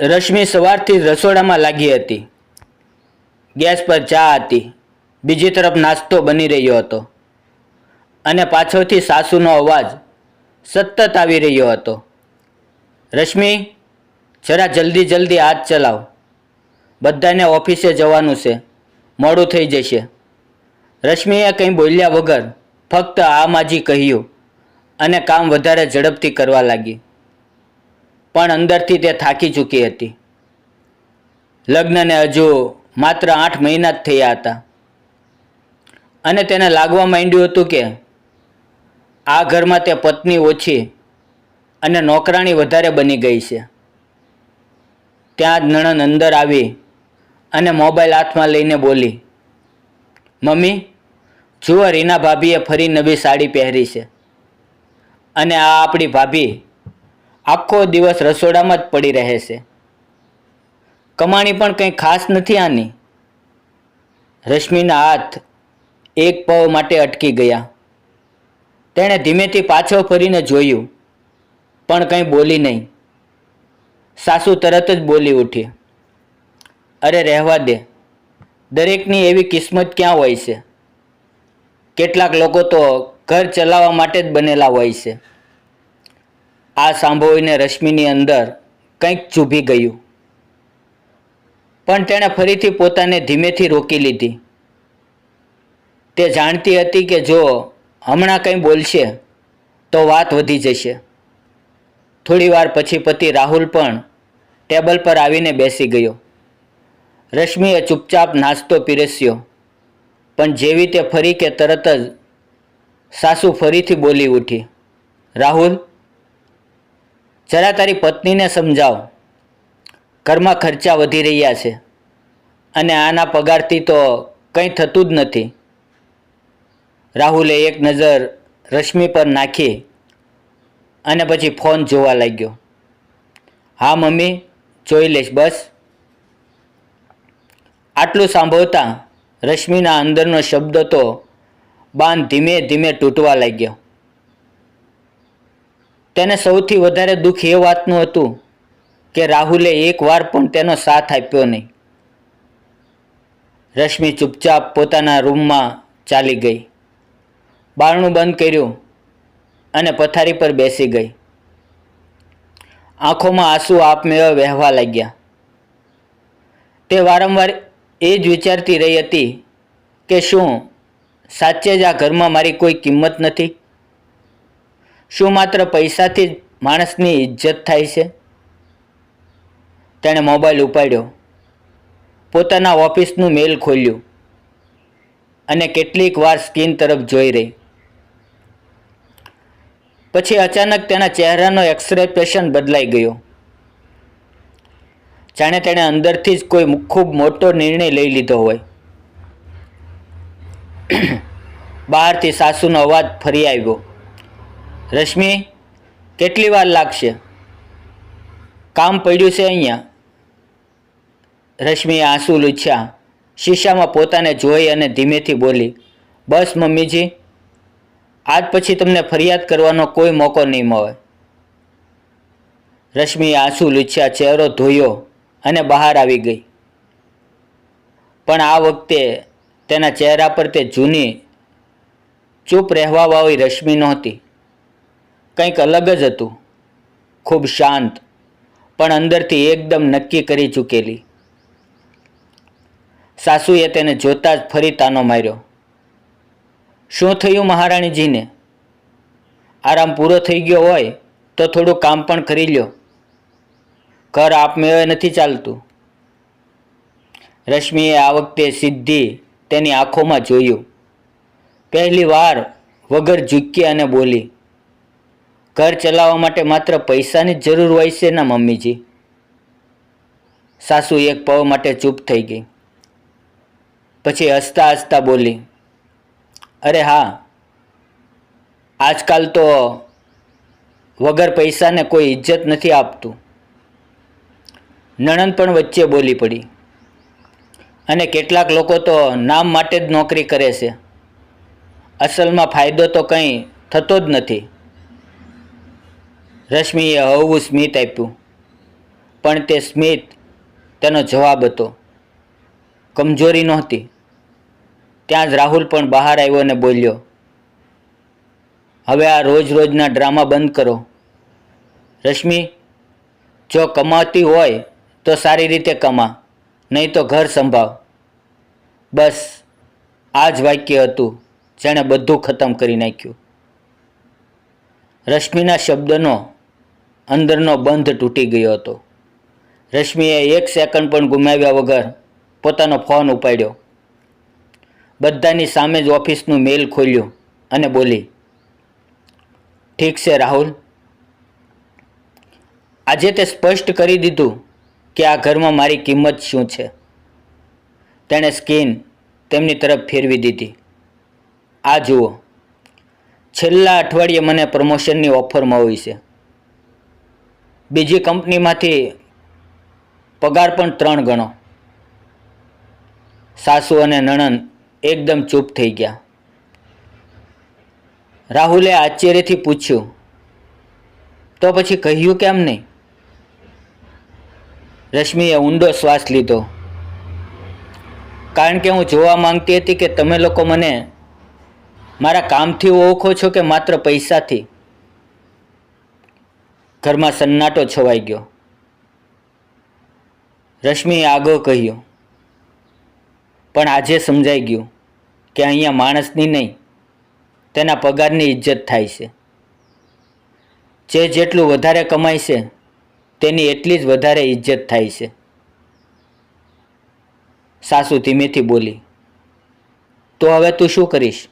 રશ્મિ સવારથી રસોડામાં લાગી હતી. ગેસ પર ચા હતી, બીજી તરફ નાસ્તો બની રહ્યો હતો અને પાછળથી સાસુનો અવાજ સતત આવી રહ્યો હતો. રશ્મિ, જરા જલ્દી જલ્દી હાથ ચલાવ, બધાને ઓફિસે જવાનું છે, મોડું થઈ જશે. રશ્મિએ કંઈ બોલ્યા વગર ફક્ત આ માજી કહ્યું અને કામ વધારે ઝડપથી કરવા લાગી. પણ અંદરથી તે થાકી ચૂકી હતી. લગ્નને હજુ માત્ર 8 મહિના જ થયા હતા અને તેને લાગવા માંડ્યું હતું કે આ ઘરમાં તે પત્ની ઓછી અને નોકરાણી વધારે બની ગઈ છે. ત્યાં જ નણંદ અંદર આવી અને મોબાઈલ હાથમાં લઈને બોલી, મમ્મી, જુઓ રીના ભાભીએ ફરી નવી સાડી પહેરી છે અને આ આપણી ભાભી આખો દિવસ રસોડામાં જ પડી રહે છે. કમાણી પણ કંઈ ખાસ નથી આની. રશ્મિના હાથ એક પવ માટે અટકી ગયા. તેણે ધીમેથી પાછળ ફરીને જોયું, પણ કંઈ બોલી નહીં. સાસુ તરત જ બોલી ઉઠી, અરે રહેવા દે, દરેકની એવી કિસ્મત ક્યાં હોય છે. કેટલાક લોકો તો ઘર ચલાવવા માટે જ બનેલા હોય છે. આ સાંભળીને રશ્મિની અંદર કંઈક ચૂભી ગયું, પણ તેણે ફરીથી પોતાને ધીમેથી રોકી લીધી. તે જાણતી હતી કે જો હમણાં કંઈ બોલશે તો વાત વધી જશે. થોડી વાર પછી પતિ રાહુલ પણ ટેબલ પર આવીને બેસી ગયો. રશ્મિએ ચૂપચાપ નાસ્તો પીરસ્યો, પણ જેવી તે ફરી કે તરત જ સાસુ ફરીથી બોલી ઉઠી, રાહુલ, જરા તારી પત્નીને સમજાવ, ઘરમાં ખર્ચા વધી રહ્યા છે અને આના પગારથી તો કંઈ થતું જ નથી. રાહુલે એક નજર રશ્મિ પર નાખી અને પછી ફોન જોવા લાગ્યો. હા મમ્મી, જોઈ લઈશ બસ. આટલું સાંભળતા રશ્મિના અંદરનો શબ્દ તો બાંધ ધીમે ધીમે તૂટવા લાગ્યો. તેને સૌથી વધારે દુઃખ એ વાતનું હતું કે રાહુલે એક વાર પણ તેનો સાથ આપ્યો નહીં. રશ્મિ ચૂપચાપ પોતાના રૂમમાં ચાલી ગઈ, બારણું બંધ કર્યું અને પથારી પર બેસી ગઈ. આંખોમાં આંસુ આપમેળે વહેવા લાગ્યા. તે વારંવાર એ જ વિચારતી રહી હતી કે શું સાચે જ આ ઘરમાં મારી કોઈ કિંમત નથી? શું માત્ર પૈસાથી જ માણસની ઇજ્જત થાય છે? તેણે મોબાઈલ ઉપાડ્યો, પોતાના ઓફિસનું મેલ ખોલ્યું અને કેટલીક વાર સ્ક્રીન તરફ જોઈ રહી. પછી અચાનક તેના ચહેરાનો એક્સપ્રેશન બદલાઈ ગયો, જાણે તેણે અંદરથી જ કોઈ ખૂબ મોટો નિર્ણય લઈ લીધો હોય. બહારથી સાસુનો અવાજ ફરી આવ્યો, રશ્મિ, કેટલી વાર લાગશે? કામ પડ્યું છે અહીંયા. રશ્મિએ આંસુ લૂછ્યા, શીશામાં પોતાને જોઈ અને ધીમેથી બોલી, બસ મમ્મીજી, આજ પછી તમને ફરિયાદ કરવાનો કોઈ મોકો નહીં મળે. રશ્મિએ આંસુ લૂછ્યા, ચહેરો ધોયો અને બહાર આવી ગઈ. પણ આ વખતે તેના ચહેરા પર તે જૂની ચૂપ રહેવાવાળી રશ્મિ નહોતી. કંઈક અલગ જ હતું, ખૂબ શાંત, પણ અંદરથી એકદમ નક્કી કરી ચૂકેલી. સાસુએ તેને જોતા જ ફરી તાનો માર્યો, શું થયું મહારાણીજીને? આરામ પૂરો થઈ ગયો હોય તો થોડું કામ પણ કરી લ્યો, ઘર આપમેળે નથી ચાલતું. રશ્મિએ આ વખતે સીધી તેની આંખોમાં જોયું. પહેલી વાર વગર ઝૂકી અને બોલી, ઘર ચલાવવા માટે માત્ર પૈસાની જ જરૂર હોય છે ના મમ્મીજી? સાસુ એક પળ માટે ચૂપ થઈ ગઈ. પછી હસતા હસતા બોલી, અરે હા, આજકાલ તો વગર પૈસાને કોઈ ઇજ્જત નથી આપતું. નણંદ પણ વચ્ચે બોલી પડી, અને કેટલાક લોકો તો નામ માટે જ નોકરી કરે છે, અસલમાં ફાયદો તો કંઈ થતો જ નથી. રશ્મિએ હળવું સ્મિત આપ્યું, પણ તે સ્મિત તેનો જવાબ હતો. કમજોરી નહોતી. ત્યાં જ રાહુલ પણ બહાર આવ્યો અને બોલ્યો, હવે આ રોજ રોજના ડ્રામા બંધ કરો. રશ્મિ, જો કમાતી હોય તો સારી રીતે કમા, નહીં તો ઘર સંભાળ. બસ આ જ વાક્ય હતું જેણે બધું ખતમ કરી નાખ્યું. રશ્મિના શબ્દનો અંદરનો બંધ તૂટી ગયો હતો. રશ્મિએ 1 સેકન્ડ પણ ગુમાવ્યા વગર પોતાનો ફોન ઉપાડ્યો. બધાની સામે જ ઓફિસનું મેલ ખોલ્યું અને બોલી, ઠીક છે રાહુલ, આજે તે સ્પષ્ટ કરી દીધું કે આ ઘરમાં મારી કિંમત શું છે. તેણે સ્કીન તેમની તરફ ફેરવી દીધી. આ જુઓ, છેલ્લા અઠવાડિયે મને પ્રમોશનની ઓફર મળી છે. બીજી કંપનીમાંથી પગાર પણ 3 ગણો. સાસુ અને નણંદ એકદમ ચૂપ થઈ ગયા. રાહુલે આશ્ચર્યથી પૂછ્યું, તો પછી કહ્યું કેમ નહીં? રશ્મિએ ઊંડો શ્વાસ લીધો. કારણ કે હું જોવા માંગતી હતી કે તમે લોકો મને મારા કામથી ઓળખો છો કે માત્ર પૈસાથી. ઘરમાં સન્નાટો છવાઈ ગયો. રશ્મિએ આગળ કહ્યું, પણ આજે સમજાઈ ગયું કે અહીંયા માણસની નહીં, તેના પગારની ઇજ્જત થાય છે. જે જેટલું વધારે કમાય છે તેની એટલી જ વધારે ઇજ્જત થાય છે. સાસુ ધીમેથી બોલી, તો હવે તું શું કરીશ?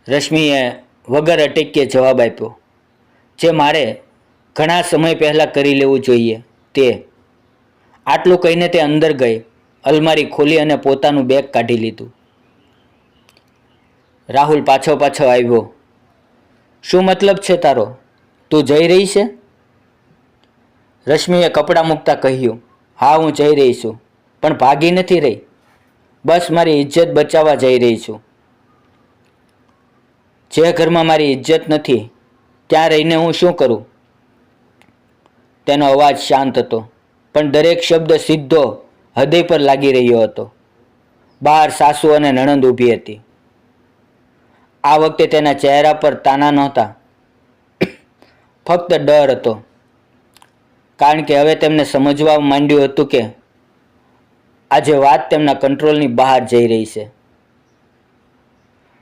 રશ્મિએ વગર અટક્યે જવાબ આપ્યો, જે મારે ઘણા સમય પહેલાં કરી લેવું જોઈએ તે. આટલું કહીને તે અંદર ગઈ, અલમારી ખોલી અને પોતાનું બેગ કાઢી લીધું. રાહુલ પાછો આવ્યો. શું મતલબ છે તારો? તું જઈ રહી છે? રશ્મિએ કપડાં મૂકતા કહ્યું, હા હું જઈ રહી છું, પણ ભાગી નથી રહી. બસ મારી ઇજ્જત બચાવવા જઈ રહી છું. જે ઘરમાં મારી ઇજ્જત નથી ત્યાં રહીને હું શું કરું? તેનો અવાજ શાંત હતો, પણ દરેક શબ્દ સીધો હૃદય પર લાગી રહ્યો હતો. બહાર સાસુ અને નણંદ ઊભી હતી. આ વખતે તેના ચહેરા પર તાના નહોતા, ફક્ત ડર હતો. કારણ કે હવે તેમને સમજવા માંડ્યું હતું કે આજે વાત તેમના કંટ્રોલની બહાર જઈ રહી છે.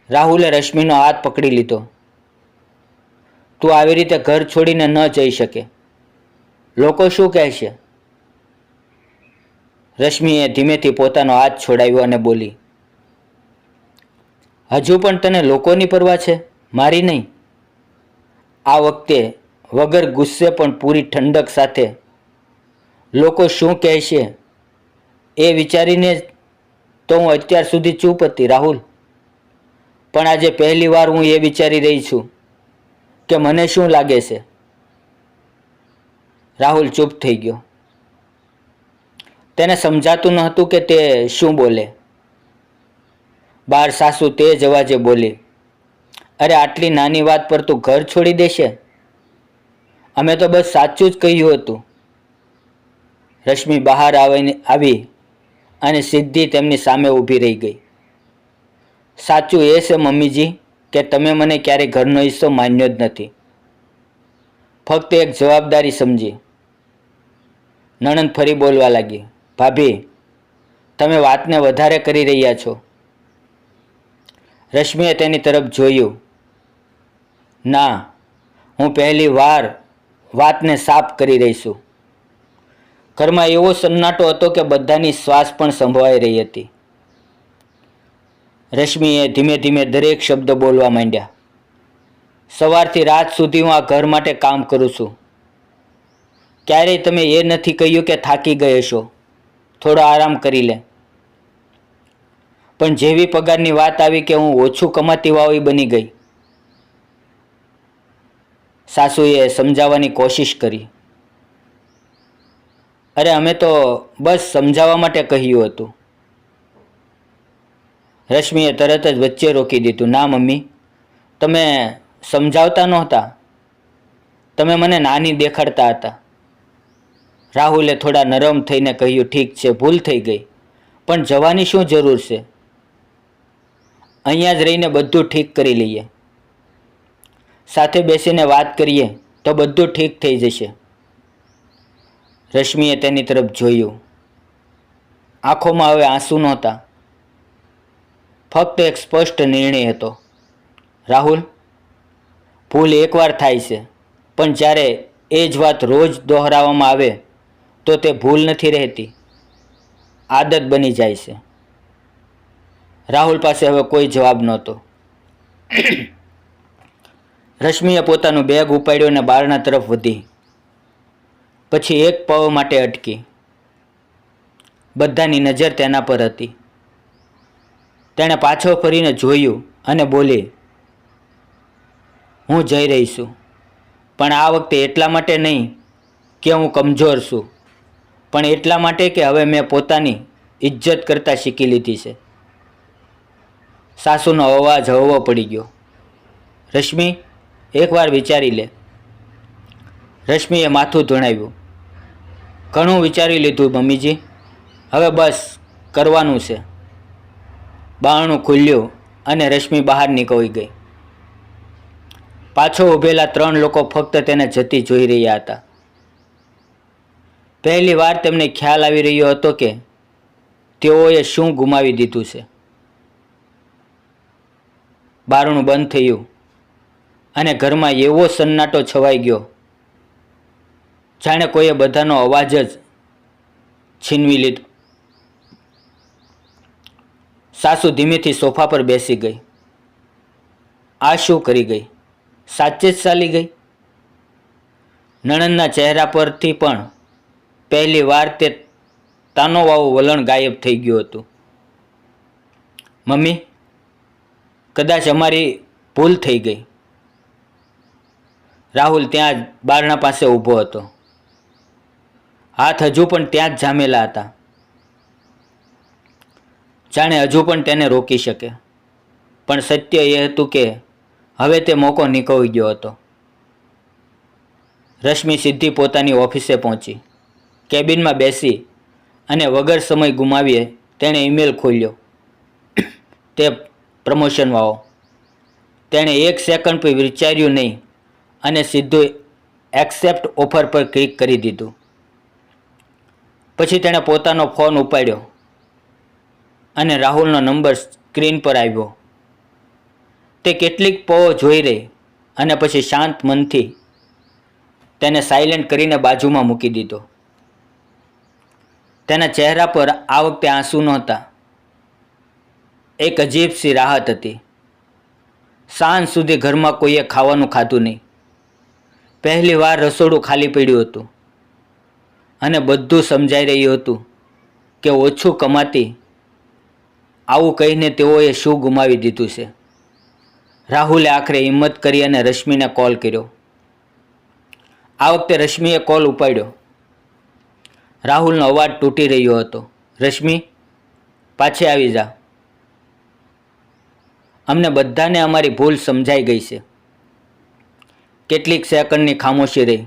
રાહુલે રશ્મિનો હાથ પકડી લીધો. તું આવી રીતે ઘર છોડીને ન જઈ શકે. લોકો શું કહેશે? રશ્મિએ ધીમેથી પોતાનો હાથ છોડાવ્યો અને બોલી, હજુ પણ તને લોકોની પરવા છે, મારી નહીં? આ વખતે વગર ગુસ્સે પણ પૂરી ઠંડક સાથે, લોકો શું કહેશે એ વિચારીને તો હું અત્યાર સુધી ચૂપ હતી રાહુલ. પણ આજે પહેલી વાર હું એ વિચારી રહી છું કે મને શું લાગે છે. રાહુલ ચૂપ થઈ ગયો. તેને સમજાતું ન હતું કે તે શું બોલે. બહાર સાસુ તેજ અવાજે બોલી, અરે આટલી નાની વાત પર તું ઘર છોડી દેશે? અમે તો બસ સાચું જ કહ્યું હતું. રશ્મિ બહાર આવી અને સીધી તેમની સામે ઊભી રહી ગઈ. સાચું એ છે મમ્મીજી કે તમે મને ક્યારેય ઘરનો હિસ્સો માન્યો જ નથી, ફક્ત એક જવાબદારી સમજી. નણંદ ફરી બોલવા લાગી, ભાભી તમે વાતને વધારે કરી રહ્યા છો. રશ્મિએ તેની તરફ જોયું. ના, હું પહેલી વાર વાતને સાફ કરી રહી છું. ઘરમાં એવો સન્નાટો હતો કે બધાની શ્વાસ પણ સંભળાઈ રહી હતી. રશ્મિએ ધીમે ધીમે દરેક શબ્દ બોલવા માંડ્યા. સવારથી રાત સુધી હું આ ઘર માટે કામ કરું છું. ક્યારેય તમે એ નથી કહ્યું કે થાકી ગઈ હશો, થોડો આરામ કરી લે. પણ જેવી પગારની વાત આવી કે હું ઓછું કમાતી વાળી બની ગઈ. સાસુએ સમજાવવાની કોશિશ કરી. અરે અમે તો બસ સમજાવવા માટે કહ્યું હતું. રશ્મિએ તરત જ વચ્ચે રોકી દીધું. ના મમ્મી, તમે સમજાવતા નહોતા, તમે મને નાની દેખાડતા હતા. રાહુલે થોડા નરમ થઈને કહ્યું, ઠીક છે, ભૂલ થઈ ગઈ, પણ જવાની શું જરૂર છે? અહીંયા જ રહીને બધું ઠીક કરી લઈએ. સાથે બેસીને વાત કરીએ તો બધું ઠીક થઈ જશે. રશ્મિએ તેની તરફ જોયું. આંખોમાં હવે આંસુ નહોતા, ફક્ત એક સ્પષ્ટ નિર્ણય હતો. રાહુલ, ભૂલ એકવાર થાય છે, પણ જ્યારે એ જ વાત રોજ દોહરાવવામાં આવે તો તે ભૂલ નથી રહેતી, આદત બની જાય છે. રાહુલ પાસે હવે કોઈ જવાબ નહોતો. રશ્મિએ પોતાનું બેગ ઉપાડ્યો અને બારણા તરફ વધી. પછી એક પળ માટે અટકી. બધાની નજર તેના પર હતી. તેણે પાછો ફરીને જોયું અને બોલી, હું જઈ રહી છું, પણ આ વખતે એટલા માટે નહીં કે હું કમજોર છું, પણ એટલા માટે કે હવે મેં પોતાની ઇજ્જત કરતાં શીખી લીધી છે. સાસુનો અવાજ હળવો પડી ગયો. રશ્મિ, એકવાર વિચારી લે. રશ્મિએ માથું ધુણાવ્યું. ઘણું વિચારી લીધું મમ્મીજી, હવે બસ કરવાનું છે. બારણું ખુલ્યું અને રશ્મિ બહાર નીકળી ગઈ. પાછો ઊભેલા 3 લોકો ફક્ત તેને જતી જોઈ રહ્યા હતા. પહેલી વાર તેમને ખ્યાલ આવી રહ્યો હતો કે તેઓએ શું ગુમાવી દીધું છે. બારણું બંધ થયું અને ઘરમાં એવો સન્નાટો છવાઈ ગયો જાણે કોઈએ બધાનો અવાજ જ છીનવી લીધો. સાસુ ધીમેથી સોફા પર બેસી ગઈ. આ શું કરી ગઈ? સાચે જ ચાલી ગઈ? નણંદના ચહેરા પરથી પણ પહેલી વાર તે તાનોવાળું વલણ ગાયબ થઈ ગયું હતું. મમ્મી, કદાચ અમારી ભૂલ થઈ ગઈ. રાહુલ ત્યાં જ બારણા પાસે ઊભો હતો. હાથ હજુ પણ ત્યાં જ જામેલા હતા, જાણે હજુ પણ તેને રોકી શકે. પણ સત્ય એ હતું કે હવે તે મોકો નીકળી ગયો હતો. રશ્મિ સીધી પોતાની ઓફિસે પહોંચી. કેબિનમાં બેસી અને વગર સમય ગુમાવીએ તેણે ઈમેલ ખોલ્યો. તે પ્રમોશનવાળો. તેણે 1 સેકન્ડ પર વિચાર્યું નહીં અને સીધું એક્સેપ્ટ ઓફર પર ક્લિક કરી દીધું. પછી તેણે પોતાનો ફોન ઉપાડ્યો અને રાહુલનો નંબર સ્ક્રીન પર આવ્યો. તે કેટલીક પળો જોઈ રહી અને પછી શાંત મનથી તેને સાયલેન્ટ કરીને બાજુમાં મૂકી દીધો. તેના ચહેરા પર આ વખતે આંસુ નહોતા. એક અજીબ સી રાહત હતી. સાંજ સુધી ઘરમાં કોઈએ ખાવાનું ખાધું નહીં. પહેલી વાર રસોડું ખાલી પડ્યું હતું અને બધું સમજાઈ રહ્યું હતું કે ઓછું કમાતી આવું કહીને તેઓએ શું ગુમાવી દીધું છે. રાહુલે આખરે હિંમત કરી અને રશ્મિને કોલ કર્યો. આ વખતે રશ્મિએ કોલ ઉપાડ્યો. રાહુલનો અવાજ તૂટી રહ્યો હતો. રશ્મિ, પાછી આવી જા. અમને બધાને અમારી ભૂલ સમજાઈ ગઈ છે. કેટલીક સેકન્ડની ખામોશી રહી.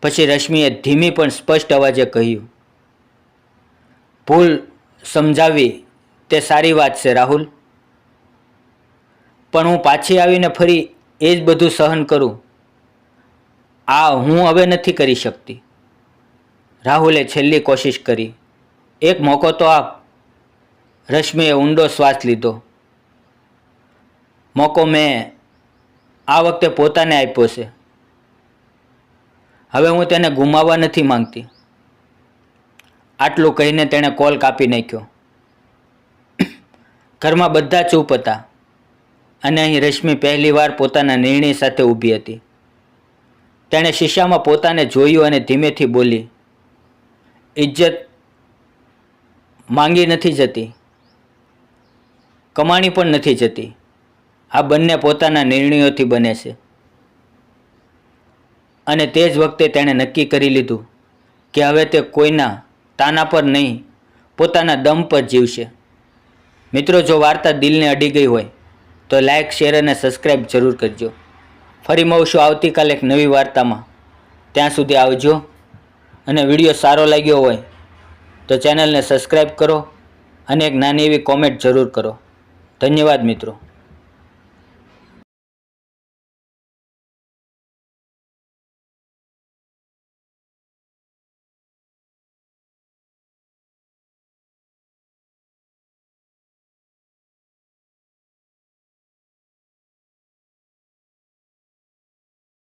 પછી રશ્મિએ ધીમી પણ સ્પષ્ટ અવાજે કહ્યું, ભૂલ સમજાવવી તે સારી વાત છે રાહુલ, પણ હું પાછી આવીને ફરી એ જ બધું સહન કરું, આ હું હવે નથી કરી શકતી. રાહુલે છેલ્લી કોશિશ કરી. એક મોકો તો આપ. રશ્મિએ ઊંડો શ્વાસ લીધો. મોકો મેં આ વખતે પોતાને આપ્યો છે. હવે હું તેને ગુમાવવા નથી માંગતી. આટલું કહીને તેણે કોલ કાપી નાખ્યો. ઘરમાં બધા ચૂપ હતા અને અહીં રશ્મિ પહેલી વાર પોતાના નિર્ણય સાથે ઊભી હતી. તેણે શીશામાં પોતાને જોયું અને ધીમેથી બોલી, ઇજ્જત માંગી નથી જતી, કમાણી પણ નથી જતી. આ બંને પોતાના નિર્ણયોથી બને છે. અને તે જ વખતે તેણે નક્કી કરી લીધું કે હવે તે કોઈના તાના પર નહીં, પોતાના દમ પર જીવશે. મિત્રો, જો વાર્તા દિલને અડી ગઈ હોય તો લાઇક, શેર અને સબસ્ક્રાઈબ જરૂર કરજો. ફરી મળશું આવતીકાલે એક નવી વાર્તામાં. ત્યાં સુધી આવજો. અને વિડીયો સારો લાગ્યો હોય તો ચેનલને સબસ્ક્રાઈબ કરો અને એક નાની એવી કોમેન્ટ જરૂર કરો. ધન્યવાદ મિત્રો.